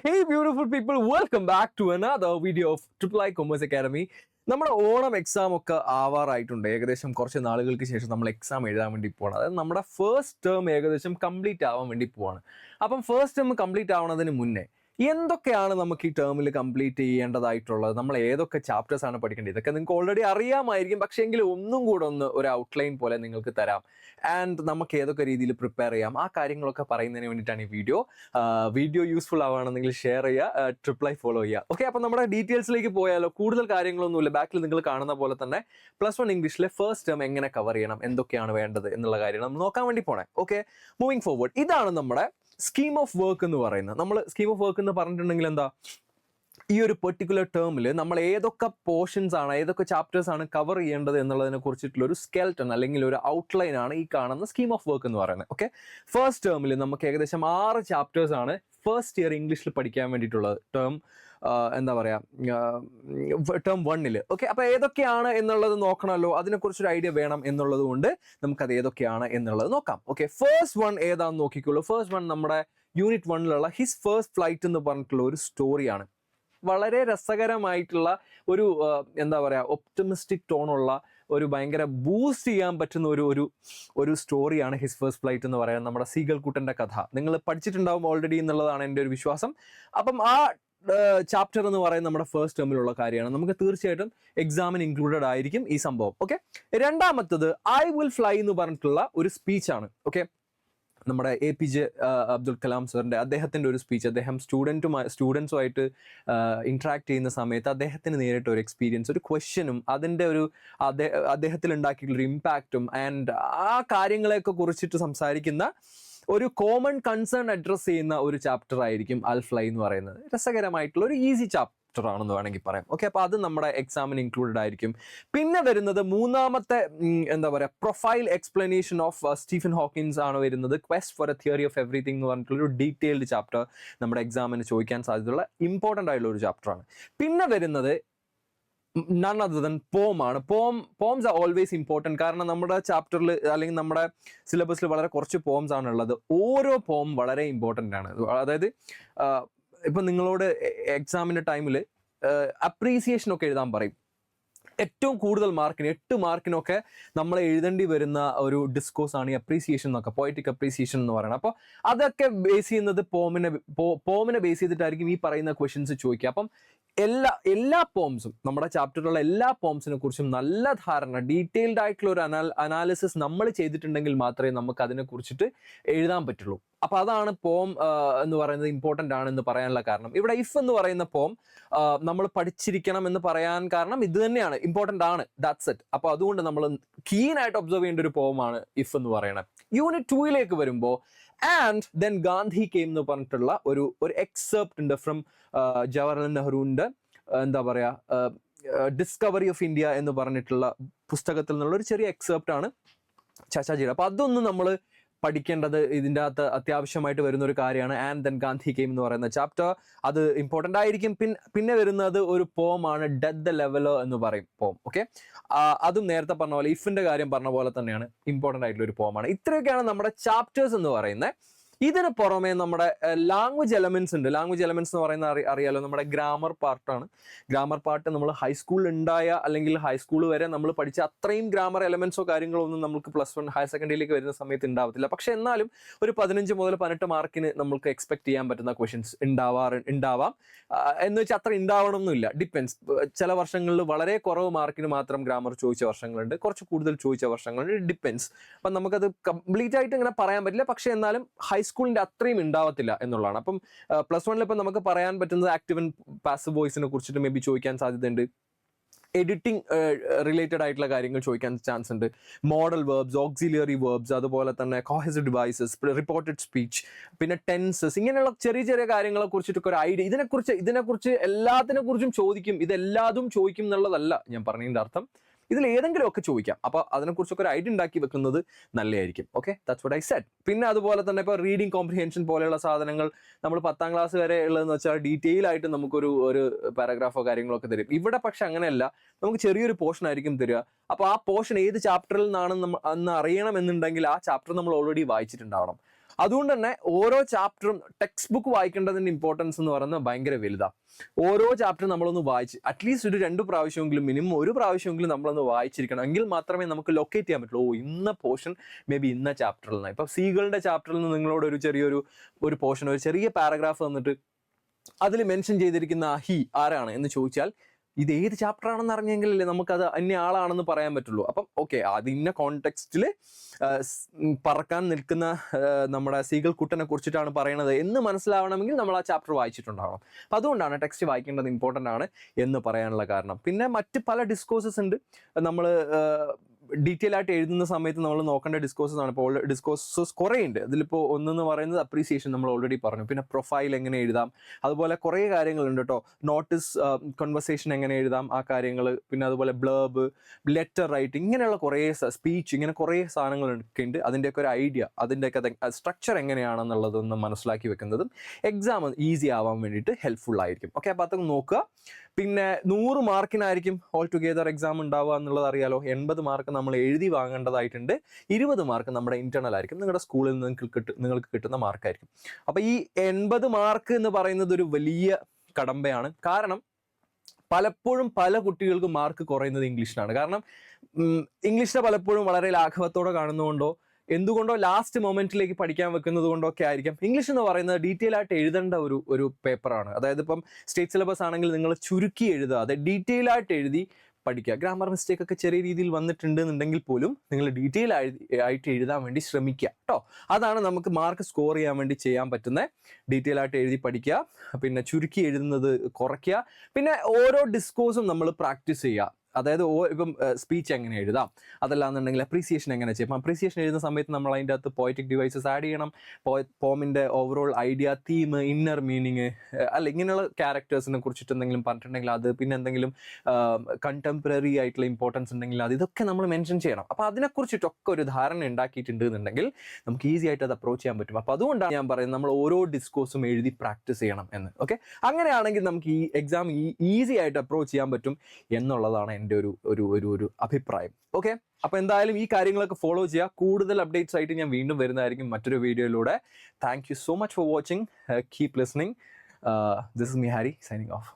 Hey beautiful people, welcome back to another video of Triple I Commerce Academy. നമ്മുടെ Onam exam ഒക്കെ ആവാറായിട്ടുണ്ട്. ഏകദേശം കുറച്ച് നാളുകൾക്ക് ശേഷം നമ്മൾ എക്സാം എഴുതാൻ വേണ്ടി പോവാണ്. അതായത് നമ്മുടെ ഫസ്റ്റ് ടേം ഏകദേശം കംപ്ലീറ്റ് ആവാൻ വേണ്ടി പോവാണ്. അപ്പം ഫസ്റ്റ് ടേം കംപ്ലീറ്റ് ആവുന്നതിന് മുന്നേ എന്തൊക്കെയാണ് നമുക്ക് ഈ ടേമിൽ കംപ്ലീറ്റ് ചെയ്യേണ്ടതായിട്ടുള്ളത്, നമ്മൾ ഏതൊക്കെ ചാപ്റ്റേഴ്സ് ആണ് പഠിക്കേണ്ടത്, ഇതൊക്കെ നിങ്ങൾക്ക് ഓൾറെഡി അറിയാമായിരിക്കും. പക്ഷേ എങ്കിലും ഒന്നും കൂടെ ഒരു ഔട്ട്ലൈൻ പോലെ നിങ്ങൾക്ക് തരാം. ആൻഡ് നമുക്ക് ഏതൊക്കെ രീതിയിൽ പ്രിപ്പയർ ചെയ്യാം, ആ കാര്യങ്ങളൊക്കെ പറയുന്നതിന് വേണ്ടിയിട്ടാണ് ഈ വീഡിയോ യൂസ്ഫുൾ ആവുകയാണെന്നെങ്കിൽ ഷെയർ ചെയ്യുക, ട്രിപ്പിൾ ഐ ഫോളോ ചെയ്യുക. ഓക്കെ, അപ്പം നമ്മുടെ ഡീറ്റെയിൽസിലേക്ക് പോയാലോ. കൂടുതൽ കാര്യങ്ങളൊന്നുമില്ല. ബാക്കിൽ നിങ്ങൾ കാണുന്ന പോലെ തന്നെ +1 ഇംഗ്ലീഷിലെ ഫസ്റ്റ് ടേം എങ്ങനെ കവർ ചെയ്യണം, എന്തൊക്കെയാണ് വേണ്ടത് എന്നുള്ള കാര്യം നമ്മൾ നോക്കാൻ വേണ്ടി പോണേ. Okay, moving forward. ഇതാണ് നമ്മുടെ സ്കീം ഓഫ് വർക്ക് എന്ന് പറയുന്നത്. നമ്മൾ സ്കീം ഓഫ് വർക്ക് എന്ന് പറഞ്ഞിട്ടുണ്ടെങ്കിൽ എന്താ, ഈ ഒരു പെർട്ടിക്കുലർ ടേമിൽ നമ്മൾ ഏതൊക്കെ പോർഷൻസ് ആണ്, ഏതൊക്കെ ചാപ്റ്റേഴ്സ് ആണ് കവർ ചെയ്യേണ്ടത് എന്നുള്ളതിനെ കുറിച്ചിട്ടുള്ള ഒരു സ്കെൽട്ടൺ അല്ലെങ്കിൽ ഒരു ഔട്ട്ലൈൻ ആണ് ഈ കാണുന്ന സ്കീം ഓഫ് വർക്ക് എന്ന് പറയുന്നത്. ഓക്കെ, ഫസ്റ്റ് ടേമിൽ നമുക്ക് ഏകദേശം 6 ചാപ്റ്റേഴ്സ് ആണ് ഫസ്റ്റ് ഇയർ ഇംഗ്ലീഷിൽ പഠിക്കാൻ വേണ്ടിയിട്ടുള്ളത്. എന്താ പറയുക, ടേം 1. ഓക്കെ, അപ്പോൾ ഏതൊക്കെയാണ് എന്നുള്ളത് നോക്കണമല്ലോ, അതിനെക്കുറിച്ചൊരു ഐഡിയ വേണം എന്നുള്ളത് കൊണ്ട് നമുക്കത് ഏതൊക്കെയാണ് എന്നുള്ളത് നോക്കാം. ഓക്കെ, ഫസ്റ്റ് വൺ ഏതാണെന്ന് നോക്കിക്കോളൂ. ഫസ്റ്റ് വൺ നമ്മുടെ യൂണിറ്റ് 1 ഹിസ് ഫസ്റ്റ് ഫ്ലൈറ്റ് എന്ന് പറഞ്ഞിട്ടുള്ള ഒരു സ്റ്റോറിയാണ്. വളരെ രസകരമായിട്ടുള്ള ഒരു എന്താ പറയുക, ഒപ്റ്റമിസ്റ്റിക് ടോണുള്ള ഒരു ഭയങ്കര ബൂസ്റ്റ് ചെയ്യാൻ പറ്റുന്ന ഒരു സ്റ്റോറിയാണ് ഹിസ് ഫസ്റ്റ് ഫ്ലൈറ്റ് എന്ന് പറയുന്നത്. നമ്മുടെ സീഗൽ കുട്ടൻ്റെ കഥ നിങ്ങൾ പഠിച്ചിട്ടുണ്ടാവും ഓൾറെഡി എന്നുള്ളതാണ് എൻ്റെ ഒരു വിശ്വാസം. അപ്പം ആ ചാപ്റ്റർ എന്ന് പറയുന്നത് നമ്മുടെ ഫസ്റ്റ് ടേമിലുള്ള കാര്യമാണ്. നമുക്ക് തീർച്ചയായിട്ടും എക്സാമിന് ഇൻക്ലൂഡഡ് ആയിരിക്കും ഈ സംഭവം. ഓക്കെ, രണ്ടാമത്തത് ഐ വിൽ ഫ്ലൈ എന്ന് പറഞ്ഞിട്ടുള്ള ഒരു സ്പീച്ചാണ്. ഓക്കെ, നമ്മുടെ APJ അബ്ദുൽ കലാം സാറിൻ്റെ അദ്ദേഹത്തിൻ്റെ ഒരു സ്പീച്ച്. അദ്ദേഹം സ്റ്റുഡൻസുമായിട്ട് ഇൻട്രാക്ട് ചെയ്യുന്ന സമയത്ത് അദ്ദേഹത്തിന് നേരിട്ട് ഒരു എക്സ്പീരിയൻസ്, ഒരു ക്വസ്റ്റ്യനും അതിൻ്റെ അദ്ദേഹത്തിൽ ഉണ്ടാക്കിയിട്ടുള്ളൊരു ഇമ്പാക്റ്റും ആൻഡ് ആ കാര്യങ്ങളെയൊക്കെ കുറിച്ചിട്ട് സംസാരിക്കുന്ന ഒരു കോമൺ കൺസേൺ അഡ്രസ്സ് ചെയ്യുന്ന ഒരു ചാപ്റ്റർ ആയിരിക്കും അൽ ഫ്ലൈ എന്ന് പറയുന്നത്. രസകരമായിട്ടുള്ള ഒരു ഈസി ചാപ്റ്റർ ആണെന്ന് വേണമെങ്കിൽ പറയാം. ഓക്കെ, അപ്പോൾ അത് നമ്മുടെ എക്സാമിന് ഇൻക്ലൂഡഡ് ആയിരിക്കും. പിന്നെ വരുന്നത് മൂന്നാമത്തെ എന്താ പറയുക, profile explanation of Stephen Hawkins ആണ് വരുന്നത്. Quest for A theory of everything എന്ന് പറഞ്ഞിട്ടുള്ള ഒരു ഡീറ്റെയിൽഡ് ചാപ്റ്റർ നമ്മുടെ എക്സാമിന് ചോദിക്കാൻ സാധ്യതയുള്ള ഇമ്പോർട്ടൻ്റ് ആയിട്ടുള്ള ഒരു ചാപ്റ്ററാണ്. പിന്നെ വരുന്നത് none other than poem ആണ്. Poems are always important. കാരണം നമ്മുടെ ചാപ്റ്ററിൽ അല്ലെങ്കിൽ നമ്മുടെ സിലബസിൽ വളരെ കുറച്ച് പോംസ് ആണ് ഉള്ളത്. ഓരോ പോം വളരെ ഇമ്പോർട്ടൻ്റ് ആണ്. അതായത് ഇപ്പം നിങ്ങളോട് എക്സാമിൻ്റെ ടൈമിൽ അപ്രീസിയേഷൻ ഒക്കെ എഴുതാൻ പറയും. ഏറ്റവും കൂടുതൽ മാർക്കിന് 8 മാർക്കിനൊക്കെ നമ്മൾ എഴുതേണ്ടി വരുന്ന ഒരു ഡിസ്കോഴ്സ് ആണ് ഈ അപ്രീസിയേഷൻ എന്നൊക്കെ, പോയറ്റിക് അപ്രീസിയേഷൻ എന്ന് പറയുന്നത്. അപ്പോൾ അതൊക്കെ ബേസ് ചെയ്യുന്നത് പോമിനെ ബേസ് ചെയ്തിട്ടായിരിക്കും ഈ പറയുന്ന ക്വസ്റ്റ്യൻസ് ചോദിക്കുക. അപ്പം എല്ലാ പോംസും, നമ്മുടെ ചാപ്റ്ററിലുള്ള എല്ലാ പോംസിനെ കുറിച്ചും നല്ല ധാരണ, ഡീറ്റെയിൽഡ് ആയിട്ടുള്ള ഒരു അനാലിസിസ് നമ്മൾ ചെയ്തിട്ടുണ്ടെങ്കിൽ മാത്രമേ നമുക്ക് അതിനെ കുറിച്ചിട്ട് എഴുതാൻ പറ്റുള്ളൂ. അപ്പൊ അതാണ് പോം എന്ന് പറയുന്നത് ഇമ്പോർട്ടൻ്റ് ആണെന്ന് പറയാനുള്ള കാരണം. ഇവിടെ ഇഫ് എന്ന് പറയുന്ന പോം നമ്മൾ പഠിച്ചിരിക്കണം എന്ന് പറയാൻ കാരണം ഇത് തന്നെയാണ്, ഇമ്പോർട്ടൻ്റ് ആണ്, ദാറ്റ്സ് ഇറ്റ്. അപ്പൊ അതുകൊണ്ട് നമ്മൾ കീനായിട്ട് ഒബ്സർവ് ചെയ്യേണ്ട ഒരു പോമാണ് ഇഫ് എന്ന് പറയുന്നത്. യൂണിറ്റ് 2 വരുമ്പോൾ ആൻഡ് ദെൻ ഗാന്ധി കെയിം എന്ന് പറഞ്ഞിട്ടുള്ള ഒരു എക്സെപ്റ്റ് ഉണ്ട് ഫ്രം ജവഹർലാൽ നെഹ്റുവിൻ്റെ എന്താ പറയുക, ഡിസ്കവറി ഓഫ് ഇന്ത്യ എന്ന് പറഞ്ഞിട്ടുള്ള പുസ്തകത്തിൽ നിന്നുള്ള ഒരു ചെറിയ എക്സെപ്റ്റ് ആണ് ചാച്ചാജിയുടെ. അപ്പൊ അതൊന്നും നമ്മൾ പഠിക്കേണ്ടത് ഇതിൻ്റെ അകത്ത് അത്യാവശ്യമായിട്ട് വരുന്ന ഒരു കാര്യമാണ്. ആൻഡ് ദെൻ ഗാന്ധി കെയിം എന്ന് പറയുന്ന ചാപ്റ്റർ, അത് ഇമ്പോർട്ടൻ്റ് ആയിരിക്കും. പിന്നെ വരുന്നത് ഒരു പോമാണ്, ഡെത്ത് ദ ലെവലർ എന്ന് പറയും പോം. ഓക്കെ, അതും നേരത്തെ പറഞ്ഞ പോലെ ഇഫിൻ്റെ കാര്യം പറഞ്ഞ പോലെ തന്നെയാണ്, ഇമ്പോർട്ടൻ്റ് ആയിട്ടുള്ള ഒരു പോമാണ്. ഇത്രയൊക്കെയാണ് നമ്മുടെ ചാപ്റ്റേഴ്സ് എന്ന് പറയുന്നത്. ഇതിന് പുറമെ നമ്മുടെ ലാംഗ്വേജ് എലമെന്റ്സ് ഉണ്ട്. ലാംഗ്വേജ് എലമെന്റ്സ് എന്ന് പറയുന്ന അറിയാലോ, നമ്മുടെ ഗ്രാമർ പാർട്ടാണ്. ഗ്രാമർ പാർട്ട് നമ്മൾ ഹൈസ്കൂളിൽ ഉണ്ടായ അല്ലെങ്കിൽ ഹൈസ്കൂൾ വരെ നമ്മൾ പഠിച്ച അത്രയും ഗ്രാമർ എലമെന്റ്സോ കാര്യങ്ങളോ ഒന്നും നമുക്ക് +1 ഹയർ സെക്കൻഡറിയിലേക്ക് വരുന്ന സമയത്ത് ഉണ്ടാവത്തില്ല. പക്ഷെ എന്നാലും ഒരു 15 മുതൽ 18 മാർക്കിന് നമുക്ക് എക്സ്പെക്ട് ചെയ്യാൻ പറ്റുന്ന ക്വസ്റ്റ്യൻസ് ഉണ്ടാവാം. എന്ന് വെച്ചാൽ അത്ര ഉണ്ടാവണമെന്നില്ല, ഡിപ്പെൻസ്. ചില വർഷങ്ങളിൽ വളരെ കുറവ് മാർക്കിന് മാത്രം ഗ്രാമർ ചോദിച്ച വർഷങ്ങളുണ്ട്, കുറച്ച് കൂടുതൽ ചോദിച്ച വർഷങ്ങളുണ്ട്, ഡിപ്പെൻസ്. അപ്പം നമുക്കത് കംപ്ലീറ്റ് ആയിട്ട് ഇങ്ങനെ പറയാൻ പറ്റില്ല. പക്ഷെ എന്നാലും ഹൈസ്കൂളിൻ്റെ അത്രയും ഉണ്ടാവത്തില്ല എന്നുള്ളതാണ്. അപ്പം +1 ഇപ്പം നമുക്ക് പറയാൻ പറ്റുന്നത് ആക്റ്റീവ് ആൻഡ് പാസീവ് വോയിസിനെ കുറിച്ചിട്ട് മേ ബി ചോദിക്കാൻ സാധ്യതയുണ്ട്. എഡിറ്റിംഗ് റിലേറ്റഡ് ആയിട്ടുള്ള കാര്യങ്ങൾ ചോദിക്കാൻ ചാൻസ് ഉണ്ട്. മോഡൽ വേർബ്സ്, ഓക്സിലിയറി വേർബ്സ്, അതുപോലെ തന്നെ കോഹസീവ് ഡിവൈസസ്, റിപ്പോർട്ടഡ് സ്പീച്ച്, പിന്നെ ടെൻസസ്, ഇങ്ങനെയുള്ള ചെറിയ ചെറിയ കാര്യങ്ങളെ കുറിച്ചിട്ടൊക്കെ ഒരു ഐഡിയ, ഇതിനെക്കുറിച്ച് എല്ലാത്തിനെ കുറിച്ചും ചോദിക്കും. ഇതെല്ലാതും ചോദിക്കും എന്നുള്ളതല്ല ഞാൻ പറഞ്ഞതിൻ്റെ അർത്ഥം. ഇതിൽ ഏതെങ്കിലും ഒക്കെ ചോദിക്കാം. അപ്പോൾ അതിനെക്കുറിച്ചൊക്കെ ഒരു ഐഡിയ ഉണ്ടാക്കി വെക്കുന്നത് നല്ലതായിരിക്കും. Okay, that's what I said. പിന്നെ അതുപോലെ തന്നെ ഇപ്പോൾ റീഡിംഗ് കോംപ്രിഹെൻഷൻ പോലെയുള്ള സാധനങ്ങൾ നമ്മൾ 10ാം ക്ലാസ് വരെ ഉള്ളതെന്ന് വെച്ചാൽ ഡീറ്റെയിൽ ആയിട്ട് നമുക്കൊരു പാരഗ്രാഫോ കാര്യങ്ങളൊക്കെ തരും. ഇവിടെ പക്ഷെ അങ്ങനെയല്ല, നമുക്ക് ചെറിയൊരു പോർഷൻ ആയിരിക്കും തരിക. അപ്പോൾ ആ പോർഷൻ ഏത് ചാപ്റ്ററിൽ നിന്നാണ് എന്ന് അറിയണം എന്നുണ്ടെങ്കിൽ ആ ചാപ്റ്റർ നമ്മൾ ഓൾറെഡി വായിച്ചിട്ടുണ്ടാവണം. അതുകൊണ്ട് തന്നെ ഓരോ ചാപ്റ്ററും ടെക്സ്റ്റ് ബുക്ക് വായിക്കേണ്ടതിന്റെ ഇമ്പോർട്ടൻസ് എന്ന് പറയുന്നത് ഭയങ്കര വലുതാണ്. ഓരോ ചാപ്റ്റർ നമ്മളൊന്ന് വായിച്ച് അറ്റ്ലീസ്റ്റ് ഒരു 2 പ്രാവശ്യമെങ്കിലും മിനിമം 1 പ്രാവശ്യമെങ്കിലും നമ്മളൊന്ന് വായിച്ചിരിക്കണം. എങ്കിൽ മാത്രമേ നമുക്ക് ലൊക്കേറ്റ് ചെയ്യാൻ പറ്റുള്ളൂ. ഇന്ന പോർഷൻ മേ ബി ഇന്ന ചാപ്റ്ററിൽ നിന്ന്. ഇപ്പം സീകളുടെ ചാപ്റ്ററിൽ നിന്ന് നിങ്ങളോട് ഒരു ചെറിയൊരു പോർഷൻ, ഒരു ചെറിയ പാരഗ്രാഫ് തന്നിട്ട് അതിൽ മെൻഷൻ ചെയ്തിരിക്കുന്ന ഹി ആരാണ് എന്ന് ചോദിച്ചാൽ ഇത് ഏത് ചാപ്റ്റർ ആണെന്ന് അറിഞ്ഞെങ്കിലല്ലേ നമുക്കത് അന്യ ആളാണെന്ന് പറയാൻ പറ്റുള്ളൂ. അപ്പം ഓക്കെ, അത് ഇന്ന കോണ്ടെക്സ്റ്റിൽ പറക്കാൻ നിൽക്കുന്ന നമ്മുടെ സീഗൾ കുട്ടനെ കുറിച്ചിട്ടാണ് പറയണത് എന്ന് മനസ്സിലാവണമെങ്കിൽ നമ്മൾ ആ ചാപ്റ്റർ വായിച്ചിട്ടുണ്ടാവണം. അപ്പം അതുകൊണ്ടാണ് ടെക്സ്റ്റ് വായിക്കേണ്ടത് ഇമ്പോർട്ടൻ്റ് ആണ് എന്ന് പറയാനുള്ള കാരണം. പിന്നെ മറ്റ് പല ഡിസ്കോഴ്സസ് ഉണ്ട്. നമ്മൾ ഡീറ്റെയിൽ ആയിട്ട് എഴുതുന്ന സമയത്ത് നമ്മൾ നോക്കേണ്ട ഡിസ്കോഴ്സസ് ആണ്. ഇപ്പോൾ ഡിസ്കോഴ്സസ് കുറേ ഉണ്ട്. അതിലിപ്പോൾ ഒന്നെന്ന് പറയുന്നത് അപ്രീസിയേഷൻ നമ്മൾ ഓൾറെഡി പറഞ്ഞു. പിന്നെ പ്രൊഫൈൽ എങ്ങനെ എഴുതാം, അതുപോലെ കുറേ കാര്യങ്ങളുണ്ട് കേട്ടോ. നോട്ടീസ് കൺവെർസേഷൻ എങ്ങനെ എഴുതാം, ആ കാര്യങ്ങൾ. പിന്നെ അതുപോലെ ബ്ലർബ്, ലെറ്റർ റൈറ്റിംഗ്, ഇങ്ങനെയുള്ള കുറേ സ്പീച്ച്, ഇങ്ങനെ കുറേ സാധനങ്ങളൊക്കെ ഉണ്ട്. അതിൻ്റെയൊക്കെ ഒരു ഐഡിയ, അതിൻ്റെയൊക്കെ സ്ട്രക്ചർ എങ്ങനെയാണെന്നുള്ളതൊന്ന് മനസ്സിലാക്കി വെക്കുന്നതും എക്സാം ഈസി ആവാൻ വേണ്ടിയിട്ട് ഹെൽപ്ഫുൾ ആയിരിക്കും. ഓക്കെ, അപ്പോൾ അതൊക്കെ നോക്കുക. പിന്നെ 100 മാർക്കിനായിരിക്കും ഓൾ ടുഗെദർ എക്സാം ഉണ്ടാവുക എന്നുള്ളത് അറിയാലോ. 80 മാർക്ക് നമ്മൾ എഴുതി വാങ്ങേണ്ടതായിട്ടുണ്ട്. 20 മാർക്ക് നമ്മുടെ ഇന്റേണൽ ആയിരിക്കും, നിങ്ങളുടെ സ്കൂളിൽ നിങ്ങൾക്ക് കിട്ടുന്ന മാർക്കായിരിക്കും. അപ്പോൾ ഈ 80 മാർക്ക് എന്ന് പറയുന്നത് ഒരു വലിയ കടമ്പയാണ്. കാരണം പലപ്പോഴും പല കുട്ടികൾക്കും മാർക്ക് കുറയുന്നത് ഇംഗ്ലീഷിലാണ്. കാരണം ഇംഗ്ലീഷിനെ പലപ്പോഴും വളരെ ലാഘവത്തോടെ കാണുന്നതുകൊണ്ടോ എന്തുകൊണ്ടോ ലാസ്റ്റ് മൊമെന്റിലേക്ക് പഠിക്കാൻ വെക്കുന്നത് കൊണ്ടോ ഒക്കെ ആയിരിക്കാം. ഇംഗ്ലീഷ് എന്ന് പറയുന്നത് ഡീറ്റെയിൽ ആയിട്ട് എഴുതേണ്ട ഒരു പേപ്പറാണ്. അതായത് ഇപ്പം സ്റ്റേറ്റ് സിലബസ് ആണെങ്കിൽ നിങ്ങൾ ചുരുക്കി എഴുതാതെ ഡീറ്റെയിൽ ആയിട്ട് എഴുതി പഠിക്കുക. ഗ്രാമർ മിസ്റ്റേക്ക് ഒക്കെ ചെറിയ രീതിയിൽ വന്നിട്ടുണ്ടെന്നുണ്ടെങ്കിൽ പോലും നിങ്ങൾ ഡീറ്റെയിൽ ആയിട്ട് എഴുതാൻ വേണ്ടി ശ്രമിക്കുക കേട്ടോ. അതാണ് നമുക്ക് മാർക്ക് സ്കോർ ചെയ്യാൻ വേണ്ടി ചെയ്യാൻ പറ്റുന്നത്. ഡീറ്റെയിൽ ആയിട്ട് എഴുതി പഠിക്കുക, പിന്നെ ചുരുക്കി എഴുതുന്നത് കുറയ്ക്കുക, പിന്നെ ഓരോ ഡിസ്കോഴ്സും നമ്മൾ പ്രാക്ടീസ് ചെയ്യുക. അതായത് ഇപ്പം സ്പീച്ച് എങ്ങനെ എഴുതാം, അതല്ലാന്നുണ്ടെങ്കിൽ അപ്രീസിയേഷൻ എങ്ങനെ ചെയ്യാം. അപ്രീസിയേഷൻ എഴുതുന്ന സമയത്ത് നമ്മൾ അതിൻ്റെ അകത്ത് പോയറ്റിക് ഡിവൈസസ് ആഡ് ചെയ്യണം. പോമിൻ്റെ overall idea, theme, inner meaning, അല്ല ഇങ്ങനെയുള്ള ക്യാരക്ടേഴ്സിനെ കുറിച്ചിട്ട് എന്തെങ്കിലും പറഞ്ഞിട്ടുണ്ടെങ്കിൽ അത്, പിന്നെ എന്തെങ്കിലും കണ്ടംപററി ആയിട്ടുള്ള ഇമ്പോർട്ടൻസ് ഉണ്ടെങ്കിൽ അത്, ഇതൊക്കെ നമ്മൾ മെൻഷൻ ചെയ്യണം. അപ്പോൾ അതിനെക്കുറിച്ചിട്ടൊക്കെ ഒരു ധാരണ ഉണ്ടാക്കിയിട്ടുണ്ട് എന്നുണ്ടെങ്കിൽ നമുക്ക് ഈസി ആയിട്ട് അത് അപ്രോച്ച് ചെയ്യാൻ പറ്റും. അപ്പോൾ അതുകൊണ്ടാണ് ഞാൻ പറയുന്നത് നമ്മൾ ഓരോ ഡിസ്കോഴ്സും എഴുതി പ്രാക്ടീസ് ചെയ്യണം എന്ന്. ഓക്കെ, അങ്ങനെയാണെങ്കിൽ നമുക്ക് ഈ എക്സാം ഈസി ആയിട്ട് അപ്രോച്ച് ചെയ്യാൻ പറ്റും എന്നുള്ളതാണ് എൻ്റെ ഒരു അഭിപ്രായം. ഓക്കെ, അപ്പോൾ എന്തായാലും ഈ കാര്യങ്ങളൊക്കെ ഫോളോ ചെയ്യുക. കൂടുതൽ അപ്ഡേറ്റ്സ് ആയിട്ട് ഞാൻ വീണ്ടും വരുന്നതായിരിക്കും മറ്റൊരു വീഡിയോയിലൂടെ. Thank you so much for watching. Keep listening. This is me Harry signing off.